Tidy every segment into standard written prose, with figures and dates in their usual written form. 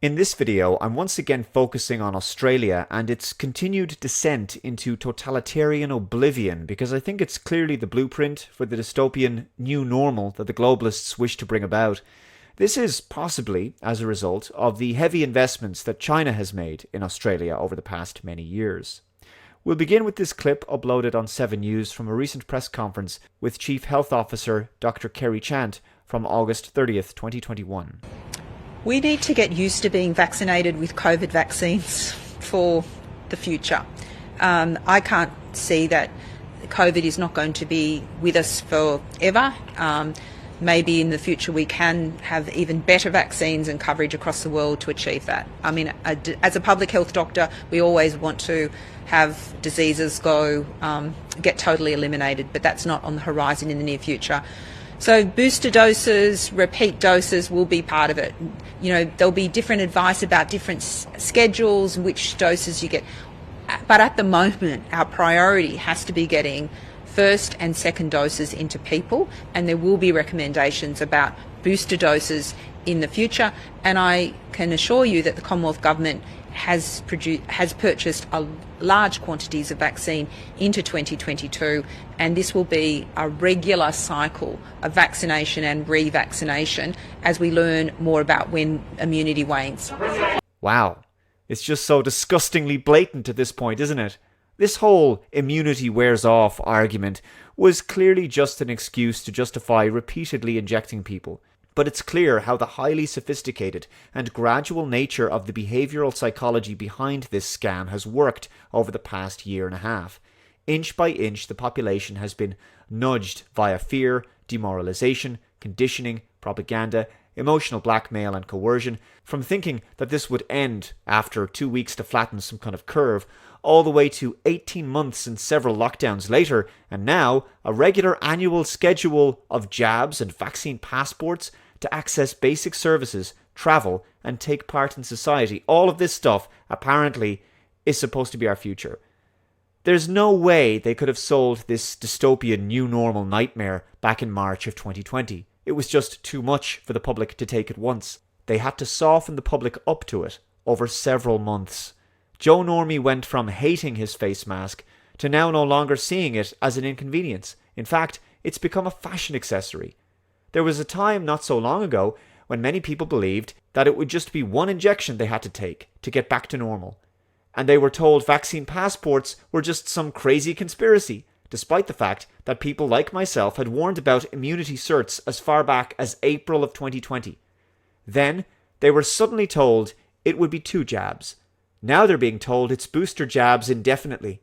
In this video, I'm once again focusing on Australia and its continued descent into totalitarian oblivion because I think it's clearly the blueprint for the dystopian new normal that the globalists wish to bring about. This is possibly as a result of the heavy investments that China has made in Australia over the past many years. We'll begin with this clip uploaded on 7 News from a recent press conference with Chief Health Officer Dr. Kerry Chant from August 30th, 2021. We need to get used to being vaccinated with COVID vaccines for the future. I can't see that COVID is not going to be with us forever. Maybe in the future we can have even better vaccines and coverage across the world to achieve that. I mean, as a public health doctor, we always want to have diseases get totally eliminated, but that's not on the horizon in the near future. So booster doses, repeat doses will be part of it. You know, there'll be different advice about different schedules and which doses you get. But at the moment, our priority has to be getting first and second doses into people, and there will be recommendations about booster doses in the future. And I can assure you that the Commonwealth Government has purchased large quantities of vaccine into 2022, and this will be a regular cycle of vaccination and revaccination as we learn more about when immunity wanes. Wow, it's just so disgustingly blatant at this point, isn't it? This whole immunity wears off argument was clearly just an excuse to justify repeatedly injecting people. But it's clear how the highly sophisticated and gradual nature of the behavioural psychology behind this scam has worked over the past year and a half. Inch by inch, the population has been nudged via fear, demoralisation, conditioning, propaganda, emotional blackmail and coercion, from thinking that this would end after 2 weeks to flatten some kind of curve, all the way to 18 months and several lockdowns later, and now a regular annual schedule of jabs and vaccine passports to access basic services, travel, and take part in society. All of this stuff, apparently, is supposed to be our future. There's no way they could have sold this dystopian new normal nightmare back in March of 2020. It was just too much for the public to take at once. They had to soften the public up to it over several months. Joe Normie went from hating his face mask to now no longer seeing it as an inconvenience. In fact, it's become a fashion accessory. There was a time not so long ago when many people believed that it would just be one injection they had to take to get back to normal. And they were told vaccine passports were just some crazy conspiracy, despite the fact that people like myself had warned about immunity certs as far back as April of 2020. Then they were suddenly told it would be 2 jabs. Now they're being told it's booster jabs indefinitely.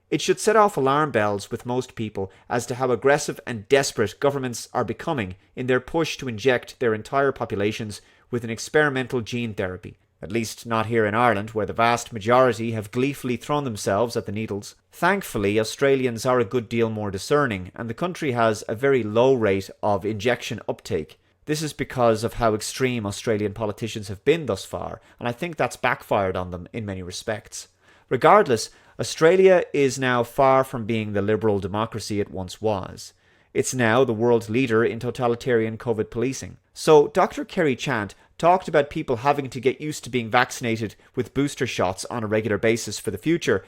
It should set off alarm bells with most people as to how aggressive and desperate governments are becoming in their push to inject their entire populations with an experimental gene therapy. At least not here in Ireland, where the vast majority have gleefully thrown themselves at the needles. Thankfully, Australians are a good deal more discerning, and the country has a very low rate of injection uptake. This is because of how extreme Australian politicians have been thus far, and I think that's backfired on them in many respects. Regardless, Australia is now far from being the liberal democracy it once was. It's now the world leader in totalitarian COVID policing. So Dr. Kerry Chant talked about people having to get used to being vaccinated with booster shots on a regular basis for the future.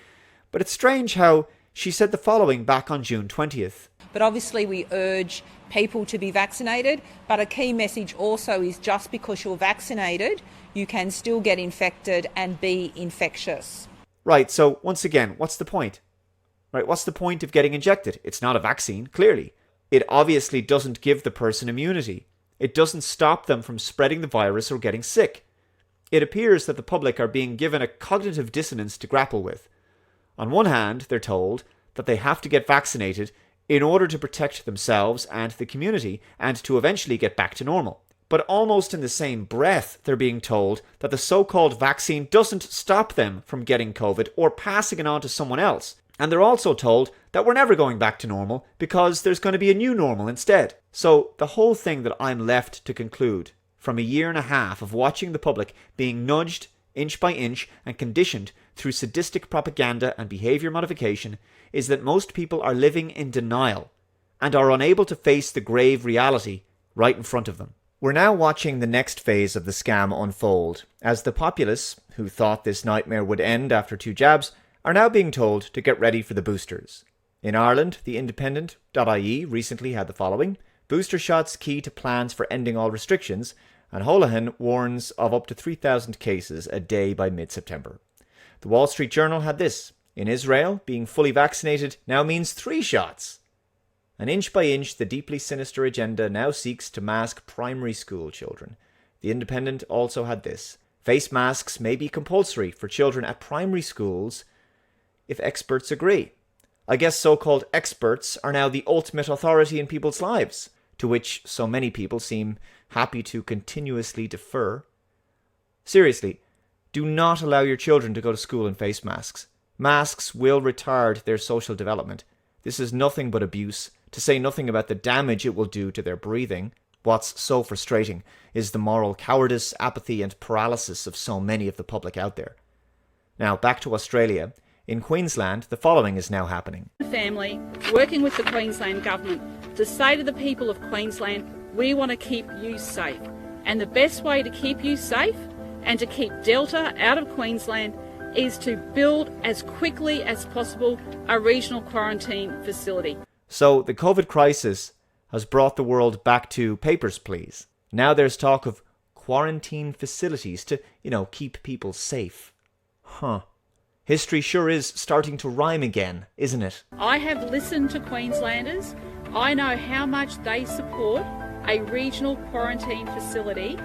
But it's strange how she said the following back on June 20th. But obviously we urge people to be vaccinated, but a key message also is just because you're vaccinated, you can still get infected and be infectious. Right, so once again, what's the point? Right, what's the point of getting injected? It's not a vaccine, clearly. It obviously doesn't give the person immunity. It doesn't stop them from spreading the virus or getting sick. It appears that the public are being given a cognitive dissonance to grapple with. On one hand, they're told that they have to get vaccinated in order to protect themselves and the community and to eventually get back to normal. But almost in the same breath, they're being told that the so-called vaccine doesn't stop them from getting COVID or passing it on to someone else. And they're also told that we're never going back to normal because there's going to be a new normal instead. So the whole thing that I'm left to conclude from a year and a half of watching the public being nudged inch by inch and conditioned through sadistic propaganda and behaviour modification is that most people are living in denial and are unable to face the grave reality right in front of them. We're now watching the next phase of the scam unfold, as the populace, who thought this nightmare would end after 2 jabs, are now being told to get ready for the boosters. In Ireland, the Independent.ie recently had the following: booster shots key to plans for ending all restrictions, and Holohan warns of up to 3,000 cases a day by mid-September. The Wall Street Journal had this: in Israel, being fully vaccinated now means 3 shots. And inch by inch, the deeply sinister agenda now seeks to mask primary school children. The Independent also had this: face masks may be compulsory for children at primary schools if experts agree. I guess so-called experts are now the ultimate authority in people's lives, to which so many people seem happy to continuously defer. Seriously, do not allow your children to go to school in face masks. Masks will retard their social development. This is nothing but abuse, to say nothing about the damage it will do to their breathing. What's so frustrating is the moral cowardice, apathy and paralysis of so many of the public out there. Now, back to Australia. In Queensland, the following is now happening. Family, working with the Queensland Government to say to the people of Queensland, we want to keep you safe. And the best way to keep you safe and to keep Delta out of Queensland is to build as quickly as possible a regional quarantine facility. So the COVID crisis has brought the world back to papers, please. Now there's talk of quarantine facilities to, keep people safe. History sure is starting to rhyme again, isn't it? I have listened to Queenslanders. I know how much they support a regional quarantine facility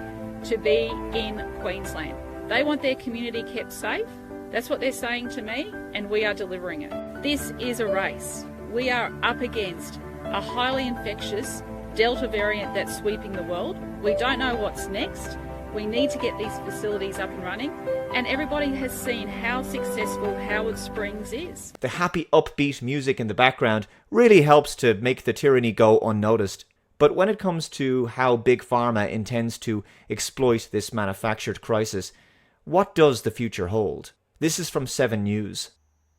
to be in Queensland. They want their community kept safe. That's what they're saying to me, and we are delivering it. This is a race. We are up against a highly infectious Delta variant that's sweeping the world. We don't know what's next. We need to get these facilities up and running, and everybody has seen how successful Howard Springs is. The happy, upbeat music in the background really helps to make the tyranny go unnoticed. But when it comes to how Big Pharma intends to exploit this manufactured crisis, what does the future hold? This is from 7 News.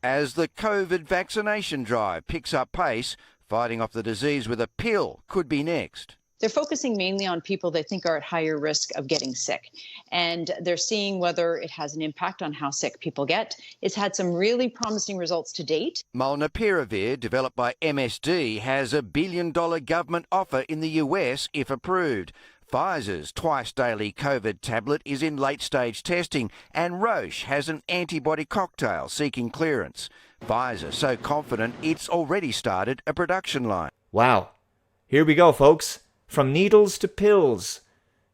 As the COVID vaccination drive picks up pace, fighting off the disease with a pill could be next. They're focusing mainly on people they think are at higher risk of getting sick. And they're seeing whether it has an impact on how sick people get. It's had some really promising results to date. Molnupiravir, developed by MSD, has a $1 billion government offer in the US if approved. Pfizer's twice-daily COVID tablet is in late-stage testing, and Roche has an antibody cocktail seeking clearance. Pfizer so confident it's already started a production line. Wow. Here we go, folks. From needles to pills.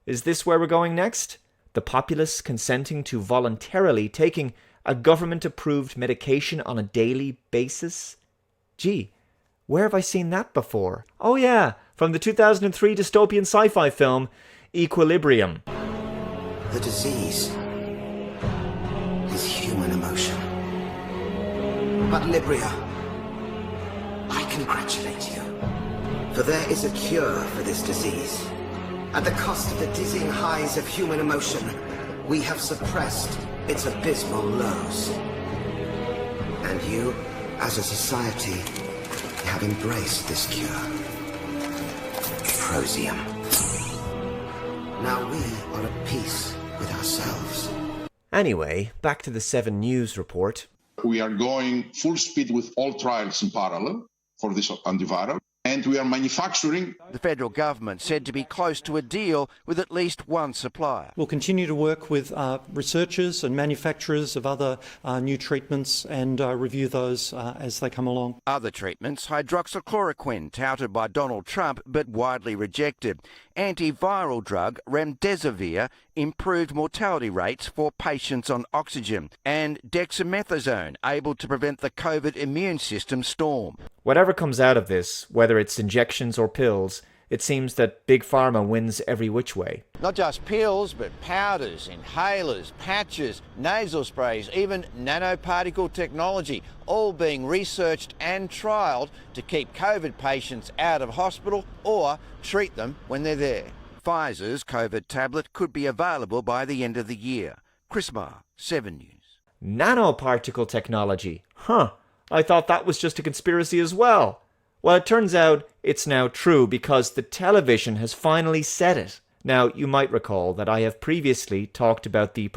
Is this where we're going next? The populace consenting to voluntarily taking a government-approved medication on a daily basis? Gee, where have I seen that before? Oh yeah, from the 2003 dystopian sci-fi film, Equilibrium. The disease is human emotion. But Libria, I congratulate you. For there is a cure for this disease. At the cost of the dizzying highs of human emotion, we have suppressed its abysmal lows. And you, as a society, have embraced this cure. Prosium. Now we are at peace with ourselves. Anyway, back to the 7 News report. We are going full speed with all trials in parallel for this antiviral. And we are manufacturing. The federal government said to be close to a deal with at least one supplier. We'll continue to work with researchers and manufacturers of other new treatments and review those as they come along. Other treatments, hydroxychloroquine, touted by Donald Trump but widely rejected. Antiviral drug remdesivir improved mortality rates for patients on oxygen. And dexamethasone, able to prevent the COVID immune system storm. Whatever comes out of this, whether it's injections or pills, it seems that Big Pharma wins every which way. Not just pills, but powders, inhalers, patches, nasal sprays, even nanoparticle technology, all being researched and trialled to keep COVID patients out of hospital or treat them when they're there. Pfizer's COVID tablet could be available by the end of the year. Chris Marr, 7 News. Nanoparticle technology. I thought that was just a conspiracy as well. Well, it turns out it's now true because the television has finally said it. Now, you might recall that I have previously talked about the